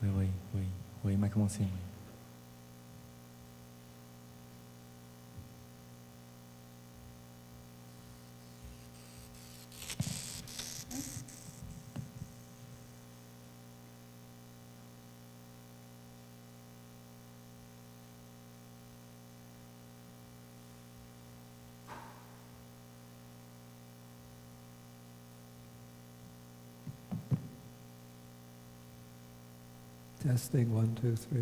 Oui, oui, oui. Oui, m'a commencé, oui. Testing, 1, 2, 3.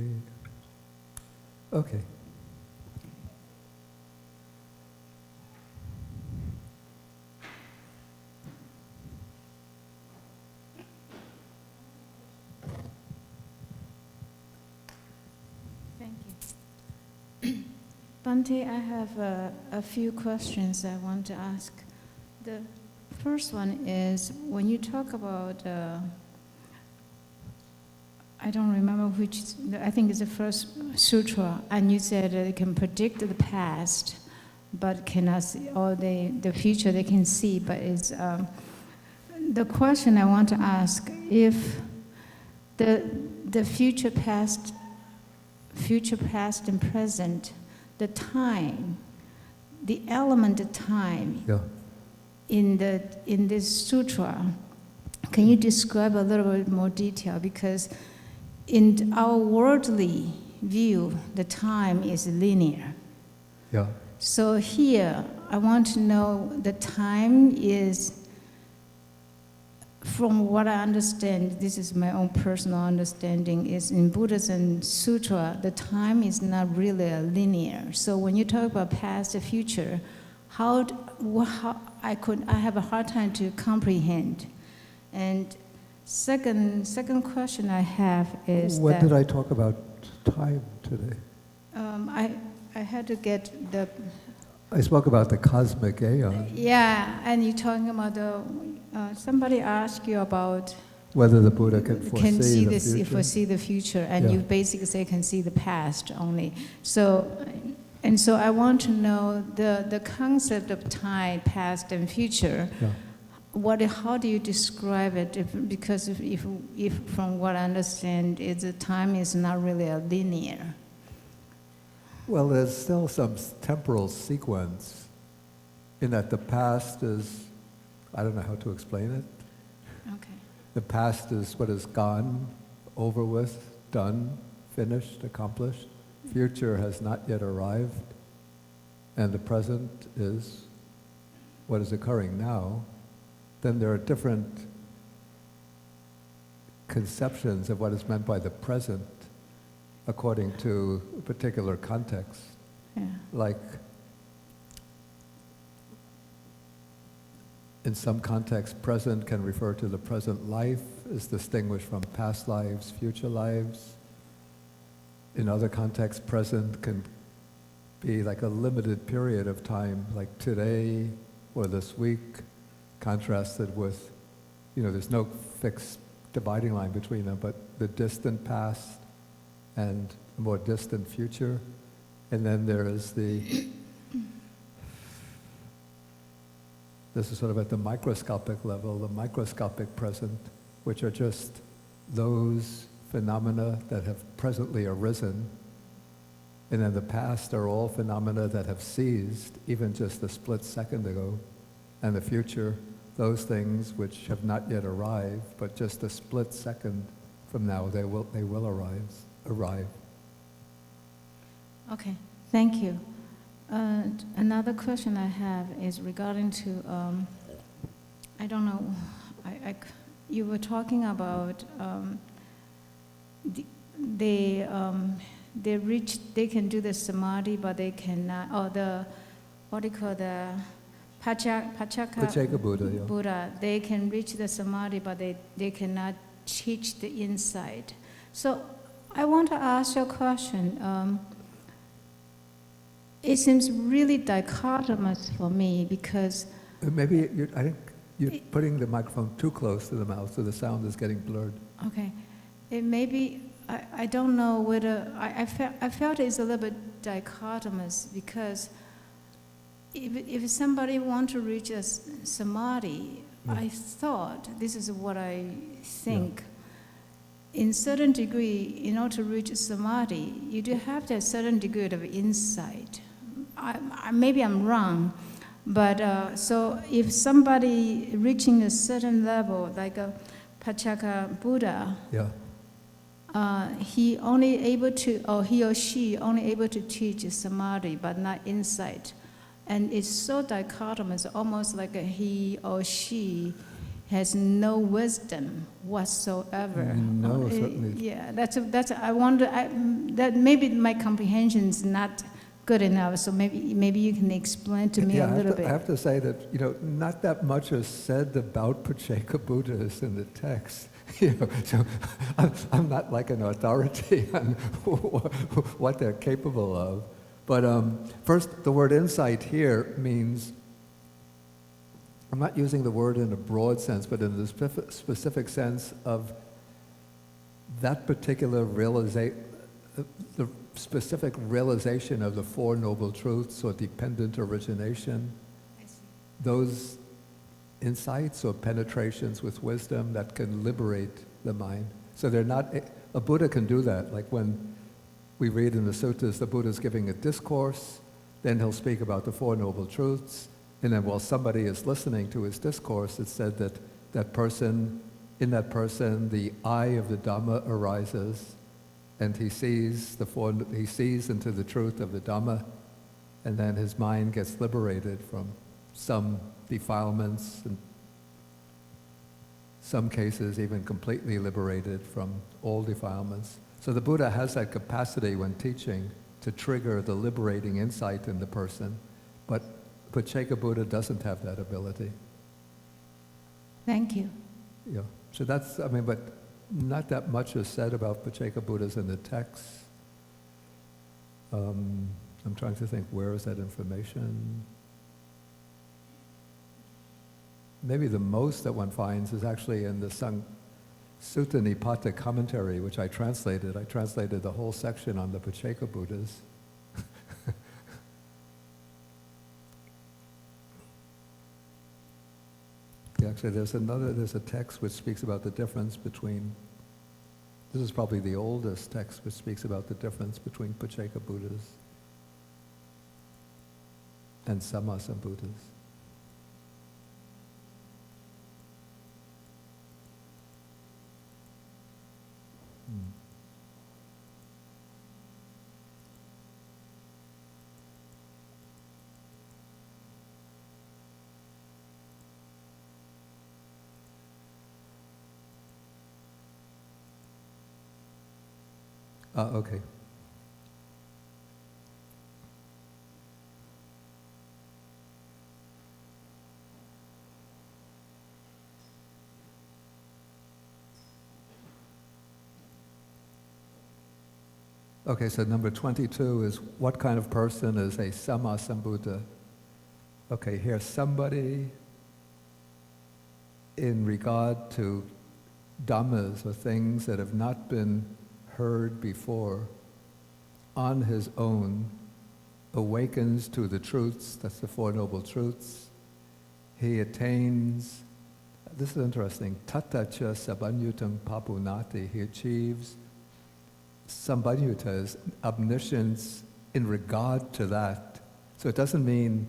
Okay. Thank you. Bhante, I have a few questions I want to ask. The first one is, when you talk about, I don't remember which, I think it's the first sutra, and you said it can predict the past, but cannot see, or the future they can see, but it's, the question I want to ask, if the future, past, and present, the time, the element of time, Yeah. in this sutra, can you describe a little bit more detail? Because in our worldly view, the time is linear. Yeah. So here, I want to know the time is, from what I understand, this is my own personal understanding, is in Buddhism Sutra, the time is not really linear. So when you talk about past and future, how I have a hard time to comprehend. And second question I have is When did I talk about time today? I had to get the... I spoke about the cosmic aeon. Yeah, and you're talking about the... somebody asked you about... Whether the Buddha can foresee the future. Foresee the future, and Yeah. you basically say can see the past only. So I want to know the concept of time, past and future. Yeah. How do you describe it? Because if from what I understand, the time is not really a linear. Well, there's still some temporal sequence in that the past is, I don't know how to explain it. Okay. The past is what is gone, over with, done, finished, accomplished. Future has not yet arrived. And the present is what is occurring now. Then there are different conceptions of what is meant by the present according to a particular context. Yeah. Like, in some contexts, present can refer to the present life as distinguished from past lives, future lives. In other contexts, present can be like a limited period of time, like today or this week, contrasted with, there's no fixed dividing line between them, but the distant past and the more distant future. And then there is this is sort of at the microscopic level, the microscopic present, which are just those phenomena that have presently arisen. And then the past are all phenomena that have ceased, even just a split second ago. And the future, those things which have not yet arrived, but just a split second from now, they will arrive. Okay, thank you. Another question I have is regarding to, I don't know, you were talking about they can do the samadhi, but they cannot, or the, what do you call the, Pacceka Buddha, yeah. Buddha, they can reach the samadhi, but they cannot teach the insight. So I want to ask you a question. It seems really dichotomous for me because... Maybe, I think you're putting the microphone too close to the mouth, so the sound is getting blurred. Okay. It may be, I don't know whether, I felt it's a little bit dichotomous because if somebody wants to reach a samadhi, I thought, this is what I think, in certain degree, in order to reach samadhi, you do have to have a certain degree of insight. Maybe I'm wrong, but so if somebody reaching a certain level, like a Pacceka Buddha, he only able to, or he or she only able to teach samadhi, but not insight. And it's so dichotomous, almost like he or she has no wisdom whatsoever. No, certainly. Yeah, that's. I wonder. That maybe my comprehension is not good enough. So maybe you can explain to me a little bit. I have to say that not that much is said about Pacceka Buddhas in the text. So I'm not like an authority on what they're capable of. But first, the word insight here means, I'm not using the word in a broad sense, but in the specific sense of that particular realization, the specific realization of the Four Noble Truths or dependent origination, those insights or penetrations with wisdom that can liberate the mind. So they're not, a Buddha can do that. Like when we read in the suttas, the Buddha's giving a discourse, then he'll speak about the Four Noble Truths, and then while somebody is listening to his discourse, it's said that in that person, the eye of the Dhamma arises, and he sees into the truth of the Dhamma, and then his mind gets liberated from some defilements, in some cases even completely liberated from all defilements. So the Buddha has that capacity when teaching to trigger the liberating insight in the person, but Pacceka Buddha doesn't have that ability. Thank you. Yeah. So that's, but not that much is said about Pacceka Buddhas in the text. I'm trying to think, where is that information? Maybe the most that one finds is actually in the Sutta-nipata commentary, which I translated. I translated the whole section on the Pacceka Buddhas. Yeah, actually, there's a text which speaks about the difference between, this is probably the oldest text which speaks about the difference between Pacceka Buddhas and Sammasambuddhas. Okay. Okay, so number 22 is, what kind of person is a Sammasambuddha? Okay, here's somebody in regard to dhammas, or things that have not been heard before, on his own, awakens to the truths, that's the Four Noble Truths. He attains, this is interesting, tattacha sabanyutam papunati. He achieves sambanyutas, omniscience in regard to that. So it doesn't mean,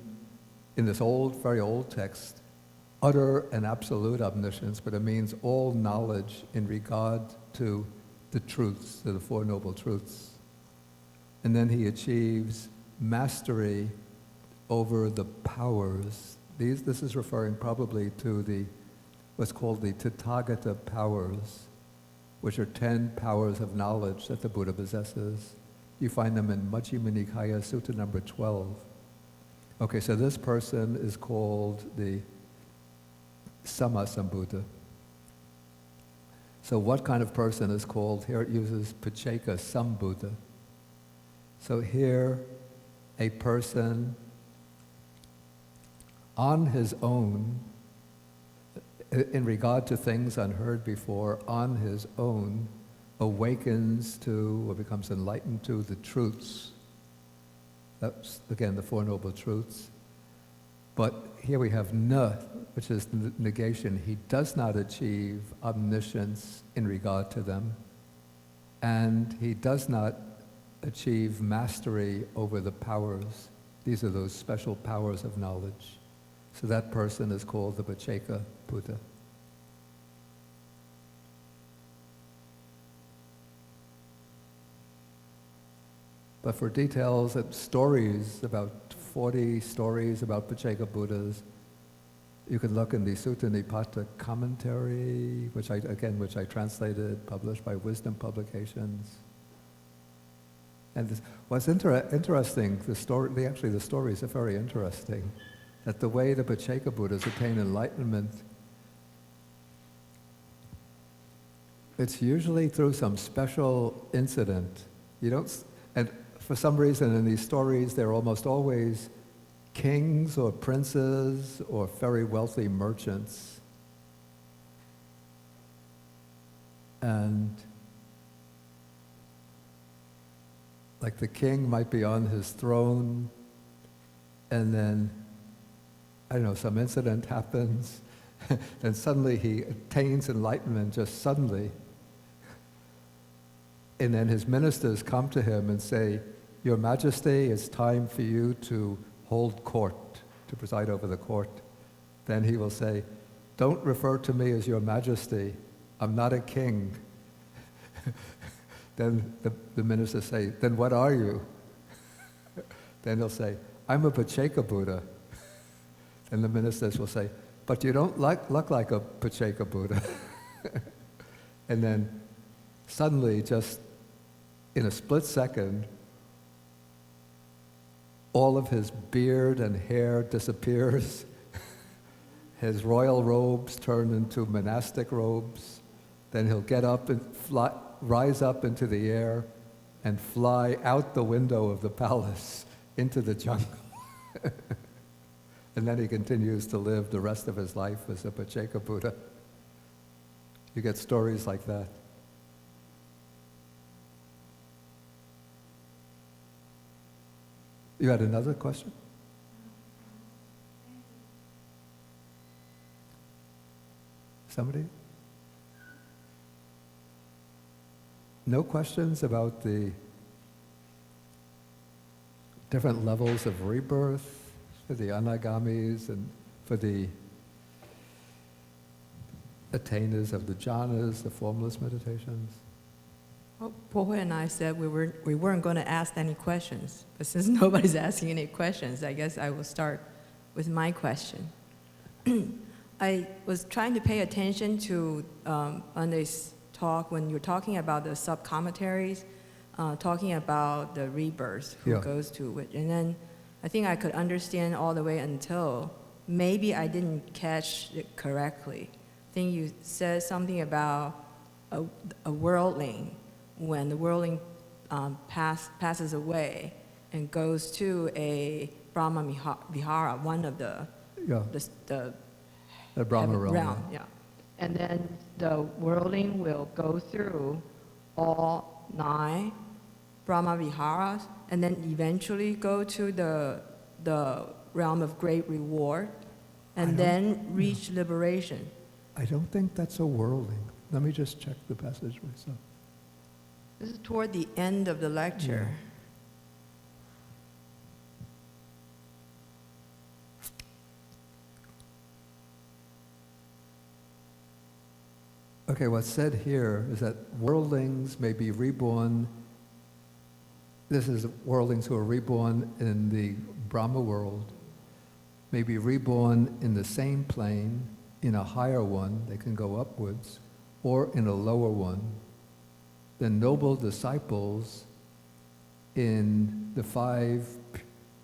in this very old text, utter and absolute omniscience, but it means all knowledge in regard to the truths, to the Four Noble Truths. And then he achieves mastery over the powers. This is referring probably to what's called the Tathagata powers, which are 10 powers of knowledge that the Buddha possesses. You find them in Majjhima Nikaya, Sutta number 12. Okay, so this person is called the Sammasambuddha. So what kind of person is called? Here it uses Pacceka Sambuddha. So here, a person on his own, in regard to things unheard before, on his own, awakens to, or becomes enlightened to, the truths. That's, again, the Four Noble Truths. But here we have na, which is negation. He does not achieve omniscience in regard to them. and he does not achieve mastery over the powers. These are those special powers of knowledge. So that person is called the Pacceka Buddha. But for details and stories, about 40 stories about Pacceka Buddhas, you can look in the Sutta-nipata commentary, which I translated, published by Wisdom Publications. And what's interesting, the stories are very interesting, that the way the Pacceka Buddhas attain enlightenment, it's usually through some special incident. And for some reason in these stories, they're almost always kings or princes or very wealthy merchants. And like the king might be on his throne, and then, I don't know, some incident happens, and suddenly he attains enlightenment, just suddenly. And then his ministers come to him and say, "Your Majesty, it's time for you to hold court, to preside over the court." Then he will say, "Don't refer to me as Your Majesty. I'm not a king." Then the ministers say, "Then what are you?" Then he'll say, "I'm a Pacceka Buddha." And the ministers will say, "But you don't look like a Pacceka Buddha." And then suddenly, just in a split second, all of his beard and hair disappears. His royal robes turn into monastic robes. Then he'll get up and rise up into the air and fly out the window of the palace into the jungle. And then he continues to live the rest of his life as a Pacceka Buddha. You get stories like that. You had another question? Somebody? No questions about the different levels of rebirth for the anagamis and for the attainers of the jhanas, the formless meditations? Well, Pohe and I said we weren't going to ask any questions, but since nobody's asking any questions, I guess I will start with my question. I was trying to pay attention to on this talk when you're talking about the sub-commentaries, talking about the rebirth, who goes to which, and then I think I could understand all the way until maybe I didn't catch it correctly. I think you said something about a worldling. When the worldling passes away and goes to a Brahma Vihara, one of the Brahma realm. Yeah. And then the worldling will go through all 9 Brahma Viharas and then eventually go to the realm of great reward and then reach liberation. I don't think that's a worldling. Let me just check the passage myself. This is toward the end of the lecture. Okay, what's said here is that worldlings may be reborn. This is worldlings who are reborn in the Brahma world, may be reborn in the same plane, in a higher one, they can go upwards, or in a lower one. The noble disciples in the 5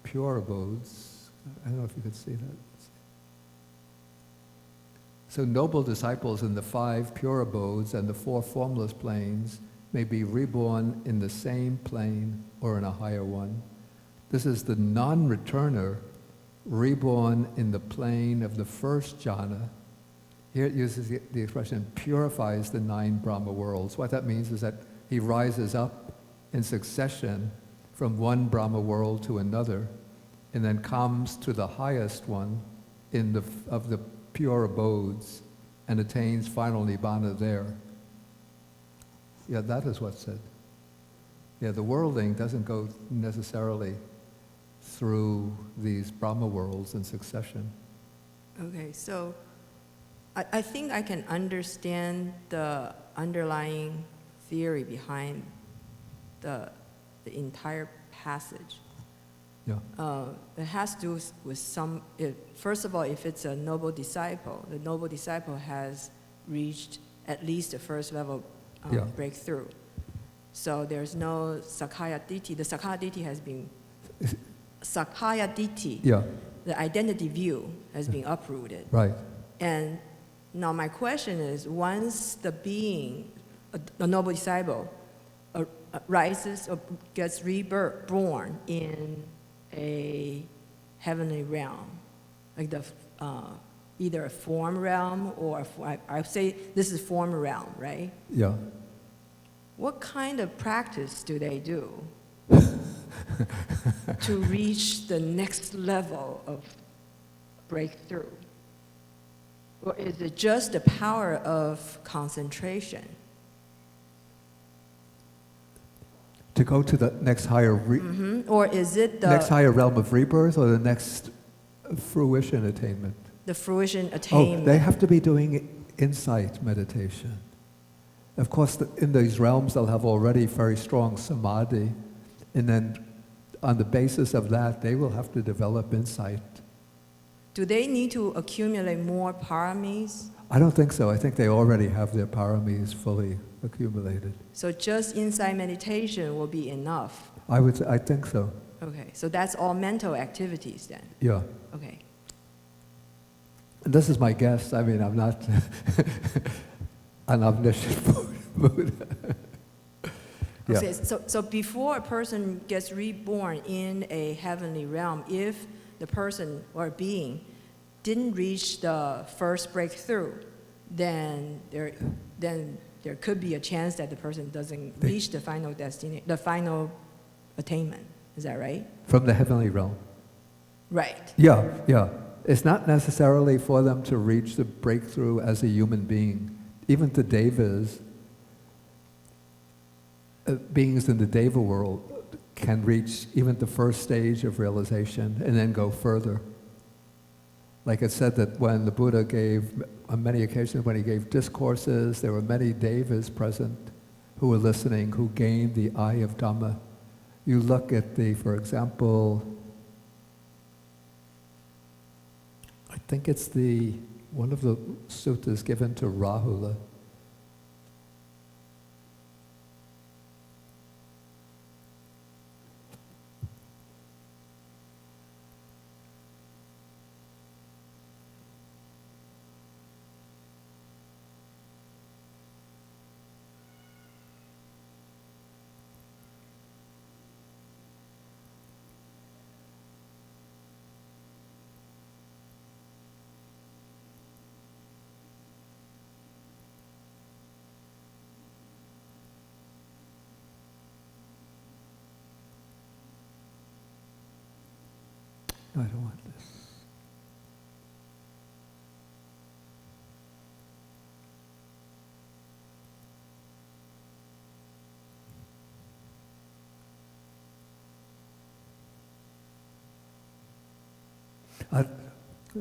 pure abodes. I don't know if you could see that. So noble disciples in the 5 pure abodes and the 4 formless planes may be reborn in the same plane or in a higher one. This is the non-returner reborn in the plane of the first jhana. Here it uses the expression purifies the 9 Brahma worlds. What that means is that he rises up in succession from one Brahma world to another and then comes to the highest one of the pure abodes and attains final nibbana there. Yeah, that is what's said. Yeah, the worldling doesn't go necessarily through these Brahma worlds in succession. Okay, so I think I can understand the underlying theory behind the entire passage. Yeah. It has to do with first of all, if it's a noble disciple, the noble disciple has reached at least the first level breakthrough. So there's no Sakkaya Ditthi. The Sakkaya Ditthi has been, Sakkaya Ditthi, Yeah, the identity view has been uprooted. right. And now my question is, once the being, a noble disciple, rises or gets reborn in a heavenly realm, like either a form realm or I say this is form realm, right? Yeah. What kind of practice do they do to reach the next level of breakthrough? Or is it just the power of concentration? To go to the next higher Or is it next higher realm of rebirth or the next fruition attainment? the fruition attainment? Oh, they have to be doing insight meditation. Of course, in these realms, they'll have already very strong samadhi, and then on the basis of that, they will have to develop insight. Do they need to accumulate more paramis? I don't think so. I think they already have their paramis fully accumulated. So just insight meditation will be enough? I think so. Okay, so that's all mental activities then? Yeah. Okay. And this is my guess. I mean, I'm not an omniscient Buddha. Yeah. Okay, so before a person gets reborn in a heavenly realm, if the person or being didn't reach the first breakthrough, then there could be a chance that the person doesn't reach the final destination, the final attainment. Is that right? From the heavenly realm. Right. Yeah, yeah. It's not necessarily for them to reach the breakthrough as a human being. Even the devas, beings in the deva world, can reach even the first stage of realization and then go further. Like it said that when the Buddha gave, on many occasions when he gave discourses, there were many devas present who were listening, who gained the eye of Dhamma. You look at for example, I think it's one of the suttas given to Rahula. No, I don't want this.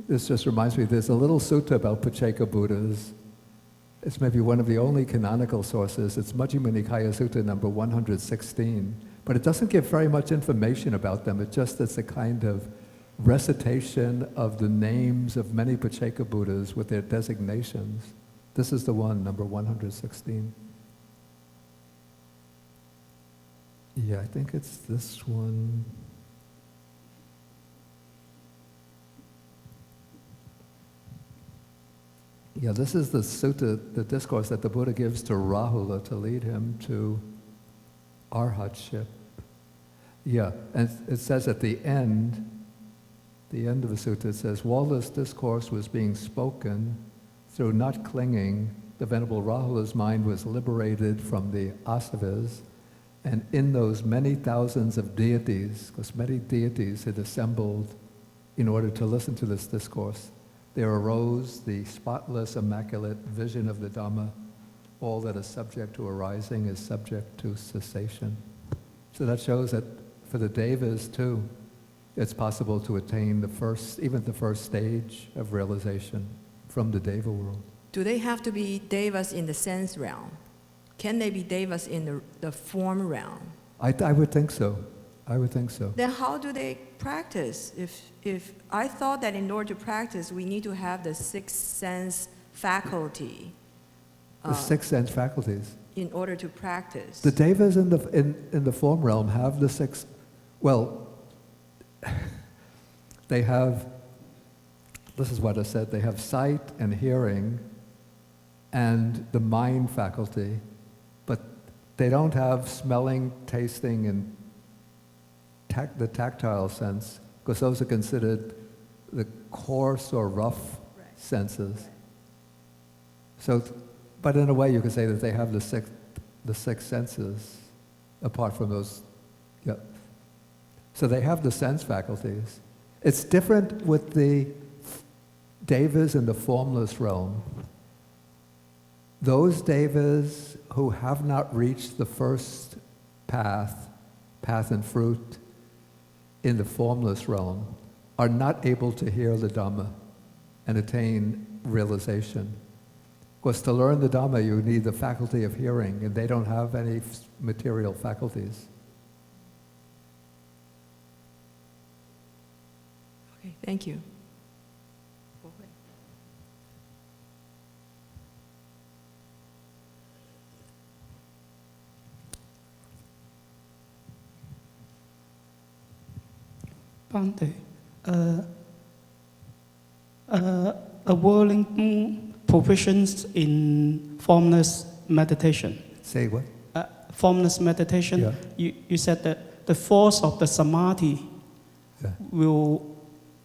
This just reminds me, there's a little sutta about Pacceka Buddhas. It's maybe one of the only canonical sources. It's Majjhima Nikaya Sutta number 116. But it doesn't give very much information about them. It's a kind of recitation of the names of many Pacceka Buddhas with their designations. This is the one, number 116. Yeah, I think it's this one. Yeah, this is the sutta, the discourse that the Buddha gives to Rahula to lead him to arhatship. Yeah, and it says at the end of the sutta, it says, while this discourse was being spoken, through not clinging, the Venerable Rahula's mind was liberated from the asavas, and in those many thousands of deities, because many deities had assembled in order to listen to this discourse, there arose the spotless, immaculate vision of the Dhamma, all that is subject to arising is subject to cessation. So that shows that for the devas too, it's possible to attain even the first stage of realization from the deva world. Do they have to be devas in the sense realm? Can they be devas in the form realm? I would think so. I would think so. Then how do they practice? If I thought that in order to practice, we need to have the sixth sense faculty. The six sense faculties. In order to practice. The devas in the form realm have the six. Well, they have. This is what I said. They have sight and hearing, and the mind faculty, but they don't have smelling, tasting, and the tactile sense, because those are considered the coarse or rough senses. So, but in a way you could say that they have the six senses, apart from those, yeah. So they have the sense faculties. It's different with the devas in the formless realm. Those devas who have not reached the first path and fruit in the formless realm, are not able to hear the Dhamma and attain realization. Because to learn the Dhamma, you need the faculty of hearing, and they don't have any material faculties. Okay, thank you. Bhante, a whirling proficiency in formless meditation. Say what? Formless meditation, yeah. You said that the force of the samadhi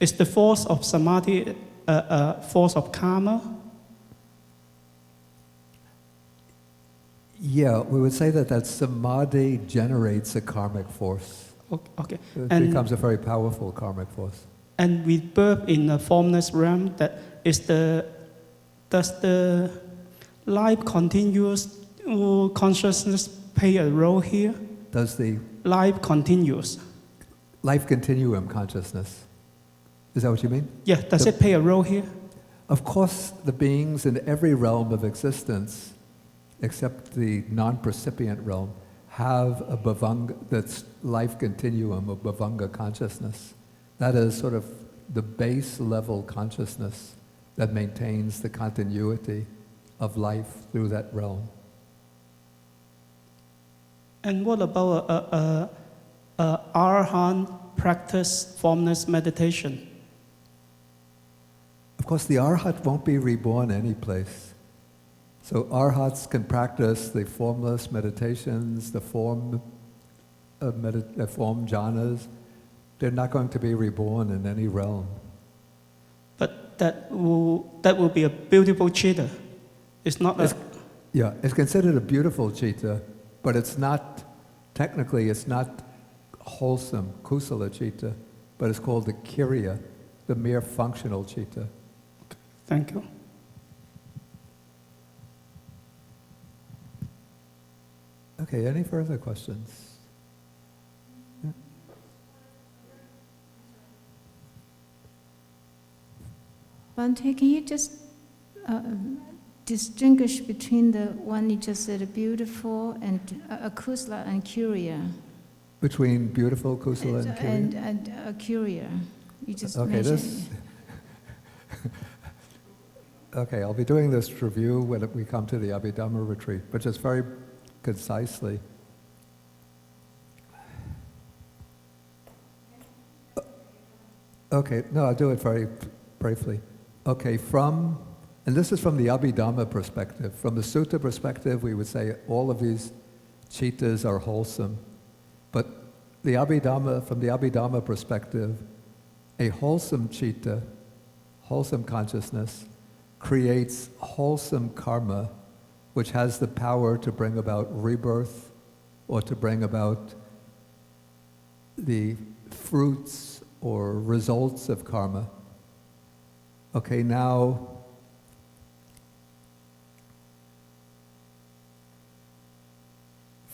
is the force of samadhi a force of karma? Yeah, we would say that samadhi generates a karmic force. Okay. It becomes a very powerful karmic force. And with birth in the formless realm, does the life continuous consciousness play a role here? Does the life continuous? Life continuum consciousness. Is that what you mean? Yeah, does it play a role here? Of course, the beings in every realm of existence, except the non-percipient realm, have a bhavanga, that's life continuum of bhavanga consciousness. That is sort of the base level consciousness that maintains the continuity of life through that realm. And what about a arhat practice formless meditation? Of course, the arhat won't be reborn any place. So arhats can practice the formless meditations, the form jhanas. They're not going to be reborn in any realm. But that will be a beautiful citta. It's not Yeah, it's considered a beautiful citta, but it's not, technically it's not wholesome, kusala citta, but it's called the kiriya, the mere functional citta. Thank you. Okay, any further questions? Yeah. Bhante, can you just distinguish between the one you just said, beautiful, and kusala and kiriya? Between beautiful, kusala, and kiriya? And kiriya. You just okay, mentioned. Okay, I'll be doing this review when we come to the Abhidhamma retreat, but just very concisely. Okay, no, I'll do it very briefly. Okay, and this is from the Abhidhamma perspective. From the Sutta perspective, we would say all of these cittas are wholesome. But from the Abhidhamma perspective, a wholesome citta, wholesome consciousness, creates wholesome karma, which has the power to bring about rebirth or to bring about the fruits or results of karma. Okay, now,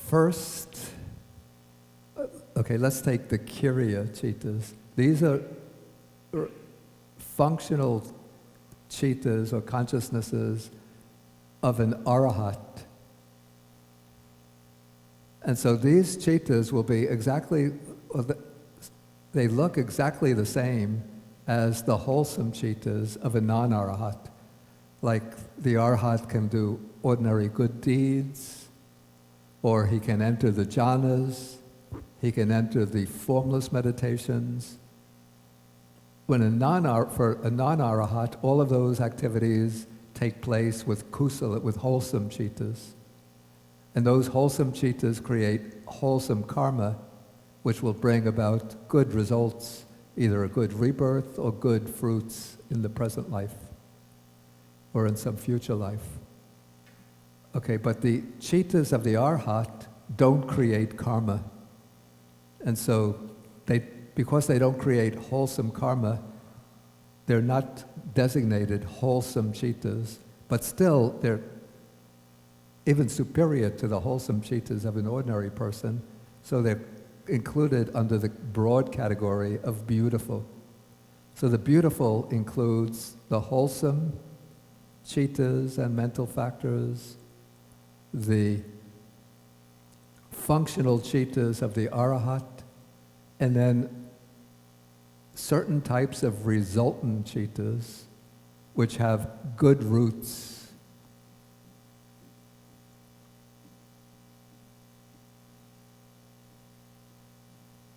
First, okay, let's take the Kiriya Chittas. These are functional chittas or consciousnesses of an arahat. And so these chittas will be they look exactly the same as the wholesome chittas of a non-arahat. Like the arahat can do ordinary good deeds, or he can enter the jhanas, he can enter the formless meditations. For a non-arahat, all of those activities take place with kusala, with wholesome chittas. And those wholesome chittas create wholesome karma, which will bring about good results, either a good rebirth or good fruits in the present life or in some future life. Okay, but the chittas of the arhat don't create karma. And so because they don't create wholesome karma, they're not designated wholesome chittas, but still they're even superior to the wholesome chittas of an ordinary person, so they're included under the broad category of beautiful. So the beautiful includes the wholesome chittas and mental factors, the functional chittas of the arahat, and then certain types of resultant chittas which have good roots.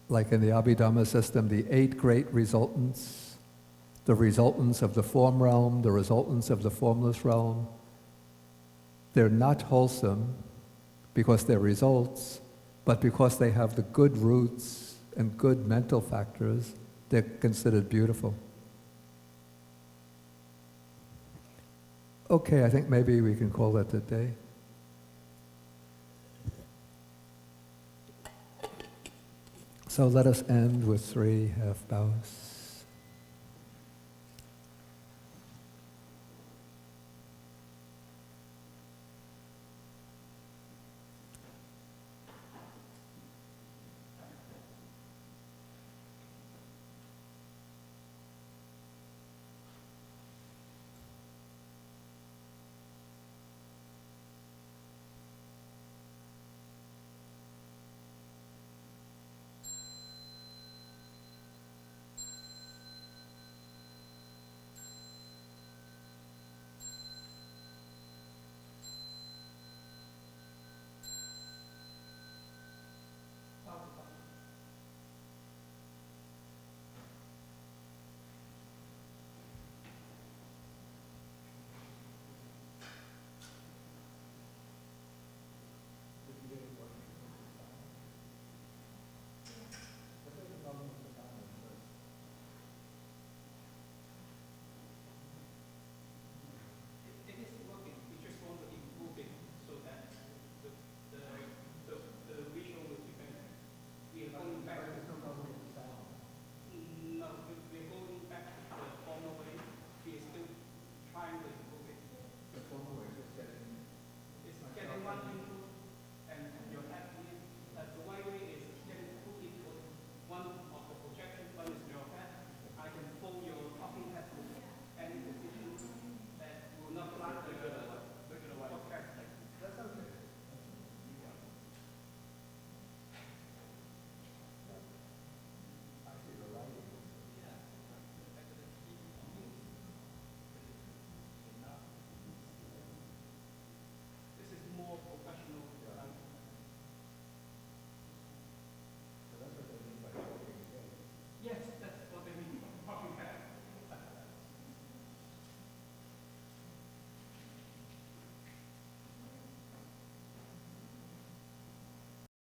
Like in the Abhidhamma system, the 8 great resultants, the resultants of the form realm, the resultants of the formless realm, they're not wholesome because they're results, but because they have the good roots and good mental factors, they're considered beautiful. Okay, I think maybe we can call that a day. So let us end with 3 half bows.